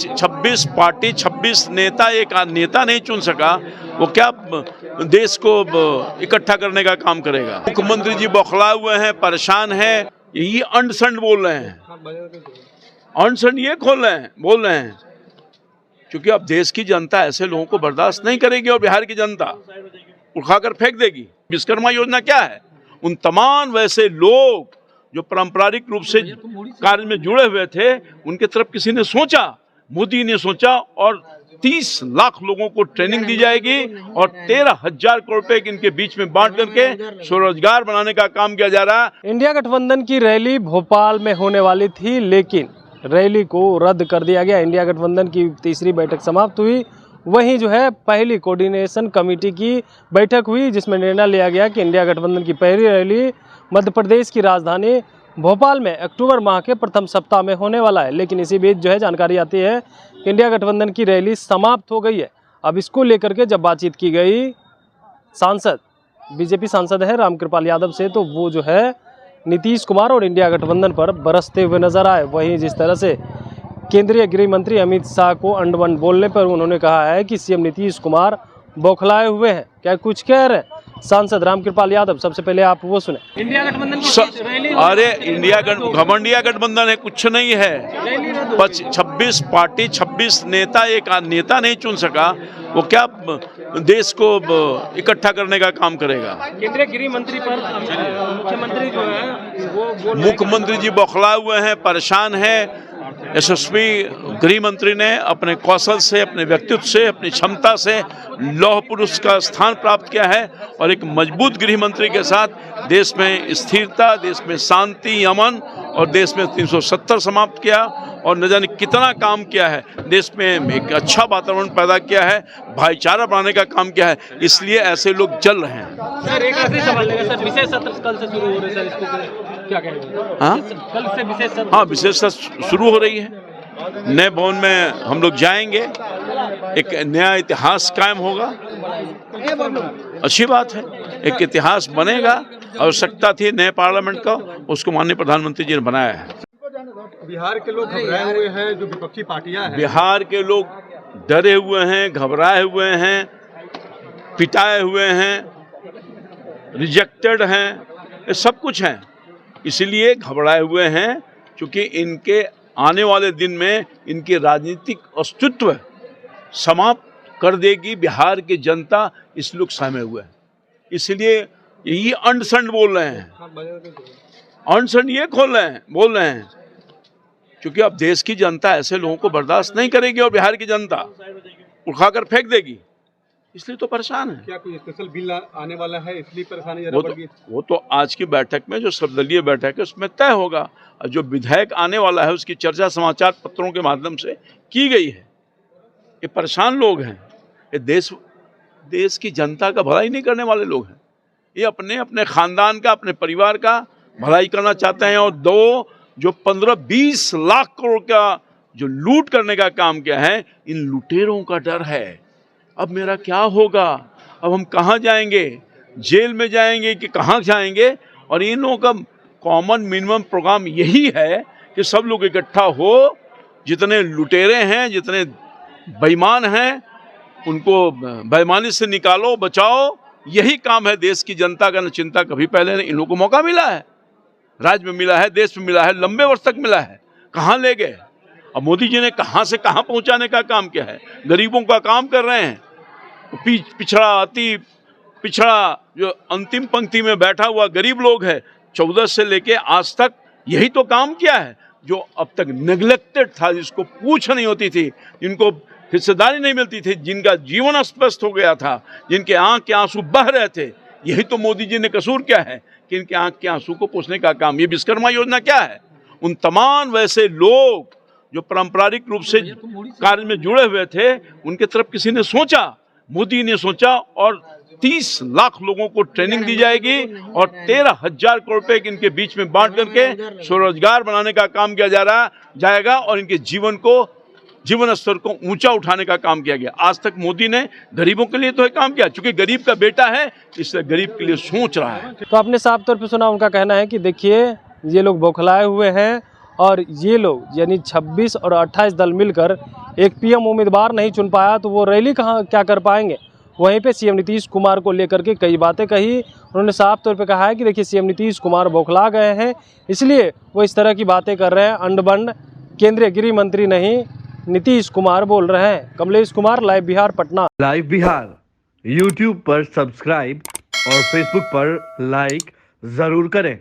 26 party 26 नेता एक नेता नहीं चुन सका, वो क्या देश को इकट्ठा करने का काम करेगा। मुख्यमंत्री जी बौखलाए हुए हैं, परेशान हैं, यही अंड संड बोल रहे हैं, अंड संड ये बोल रहे हैं क्योंकि अब देश की जनता ऐसे लोगों को बर्दाश्त नहीं करेगी और बिहार की जनता उठाकर फेंक देगी। विश्वकर्मा योजना क्या है? उन तमाम वैसे लोग जो पारंपरिक रूप से कार्य में जुड़े हुए थे, उनके तरफ किसी ने सोचा? मोदी ने सोचा और 30 लाख लोगों को ट्रेनिंग दी जाएगी और 13,000 करोड़ रुपए इनके बीच में बांट करके स्वरोजगार बनाने का काम किया जा रहा है। इंडिया गठबंधन की रैली भोपाल में होने वाली थी, लेकिन रैली को रद्द कर दिया गया। इंडिया गठबंधन की तीसरी बैठक समाप्त हुई। वहीं जो है पहली कोऑर्डिनेशन कमेटी की बैठक हुई, जिसमें निर्णय लिया गया कि इंडिया गठबंधन की पहली रैली मध्य प्रदेश की राजधानी भोपाल में अक्टूबर माह के प्रथम सप्ताह में होने वाला है। लेकिन इसी बीच जो है जानकारी आती है कि इंडिया गठबंधन की रैली समाप्त हो गई है। अब इसको लेकर के जब बातचीत की गई सांसद, बीजेपी सांसद है रामकृपाल यादव से, तो वो जो है नीतीश कुमार और इंडिया गठबंधन पर बरसते हुए नजर आए। वहीं जिस तरह से केंद्रीय गृह मंत्री अमित शाह को अंडवन बोलने पर उन्होंने कहा है कि सीएम नीतीश कुमार बौखलाए हुए हैं। क्या कुछ कह रहे हैं सांसद रामकृपाल यादव? सबसे पहले आप वो सुने। इंडिया गठबंधन की रैली, अरे घमंडिया गठबंधन है, कुछ नहीं है। 26 पार्टी 26 नेता एक नेता नहीं चुन सका, वो क्या देश को इकट्ठा करने का काम करेगा। केंद्रीय गृह मंत्री पर मुख्यमंत्री जो है वो मुख्यमंत्री जी बौखलाए हुए हैं, परेशान हैं। यशस्वी गृह मंत्री ने अपने कौशल से, अपने व्यक्तित्व से, अपनी क्षमता से लौह पुरुष का स्थान प्राप्त किया है और एक मजबूत गृह मंत्री के साथ देश में स्थिरता, देश में शांति, अमन और देश में 370 समाप्त किया और न जाने कितना काम किया है। देश में एक अच्छा वातावरण पैदा किया है, भाईचारा बढ़ाने का काम किया है। इसलिए ऐसे लोग जल रहे हैं। सर एक आखिरी सवाल लेगा सर, विशेष सत्र कल से शुरू हो रहे हैं सर, इसको क्या कहेंगे? हाँ, कल से विशेष सत्र, हाँ विशेष सत्र शुरू हो रही है। नए भवन में हम लोग जाएंगे, एक नया इतिहास कायम होगा। अच्छी बात है, एक इतिहास बनेगा। आवश्यकता थी नए पार्लियामेंट का, उसको माननीय प्रधानमंत्री जी ने बनाया है। बिहार के लोग घबराए हुए हैं, जो विपक्षी पार्टियां हैं। बिहार के लोग डरे हुए हैं, घबराए हुए हैं, पिटाए हुए हैं, रिजेक्टेड हैं, ये सब कुछ हैं। इसलिए घबराए हुए हैं क्योंकि इनके आने वाले दिन में इनके राजनीतिक अस्तित्व समाप्त कर देगी बिहार की जनता, इस लोग सहमे हुए हैं। इसलिए यही अंड संड बोल रहे हैं, अंड संड ये बोल रहे हैं क्योंकि अब देश की जनता ऐसे लोगों को बर्दाश्त नहीं करेगी और बिहार की जनता उठाकर फेंक देगी। इसलिए तो परेशान है। क्या कोई स्पेशल बिल आने वाला है, इसलिए परेशानी वो तो आज की बैठक में, जो सर्वदलीय बैठक है, उसमें तय होगा। और जो विधेयक आने वाला है उसकी चर्चा समाचार पत्रों के माध्यम से की गई है। ये परेशान लोग हैं, ये देश की जनता का भलाई नहीं करने वाले लोग हैं। ये अपने अपने खानदान का, अपने परिवार का भलाई करना चाहते हैं। और जो 15-20 लाख करोड़ का जो लूट करने का काम किया है, इन लुटेरों का डर है। अब मेरा क्या होगा, अब हम कहाँ जाएंगे, जेल में जाएंगे कि कहाँ जाएंगे? और इन लोगों का कॉमन मिनिमम प्रोग्राम यही है कि सब लोग इकट्ठा हो, जितने लुटेरे हैं, जितने बेईमान हैं, उनको बेईमानी से निकालो, बचाओ। यही काम है देश की जनता का। न चिंता कभी पहले इन लोगों को मौका मिला है, राज्य में मिला है, देश में मिला है, लंबे वर्ष तक मिला है, कहाँ ले गए? अब मोदी जी ने कहाँ से कहाँ पहुँचाने का काम किया है। गरीबों का काम कर रहे हैं। पिछड़ा, अति पिछड़ा, जो अंतिम पंक्ति में बैठा हुआ गरीब लोग है, 14 से लेके आज तक यही तो काम किया है। जो अब तक नेग्लेक्टेड था, जिसको पूछ नहीं होती थी, जिनको हिस्सेदारी नहीं मिलती थी, जिनका जीवन अस्पष्ट हो गया था, जिनके आंख के आंसू बह रहे थे, यही तो मोदी जी ने कसूर किया है कि इनके आंख के आंसू को पोंछने का काम। ये विश्वकर्मा योजना क्या है? उन तमाम वैसे लोग जो पारंपरिक रूप से कार्य में जुड़े हुए थे, उनके तरफ किसी ने सोचा? मोदी ने सोचा और 30 लाख लोगों को ट्रेनिंग दी जाएगी और 13,000 करोड़ रुपए इनके बीच में बांट करके स्वरोजगार बनाने का काम किया जाएगा और इनके जीवन स्तर को ऊंचा उठाने का काम किया गया। आज तक मोदी ने गरीबों के लिए तो काम किया, क्योंकि गरीब का बेटा है, इसलिए गरीब के लिए सोच रहा है। तो आपने साफ तौर पे सुना, उनका कहना है कि देखिए ये लोग बौखलाए हुए हैं और ये लोग यानी 26 और 28 दल मिलकर एक पीएम उम्मीदवार नहीं चुन पाया तो वो रैली कहाँ क्या कर पाएंगे। वहीं पे सीएम नीतीश कुमार को लेकर के कई बातें कही। उन्होंने साफ तौर पे कहा है कि देखिए सीएम नीतीश कुमार बौखला गए हैं, इसलिए वो इस तरह की बातें कर रहे हैं। अंड बंड केंद्रीय गृह मंत्री नहीं नीतीश कुमार बोल रहे हैं। Kamlesh Kumar, live Bihar, Patna. Live Bihar YouTube पर सब्सक्राइब और फेसबुक पर लाइक जरूर करें।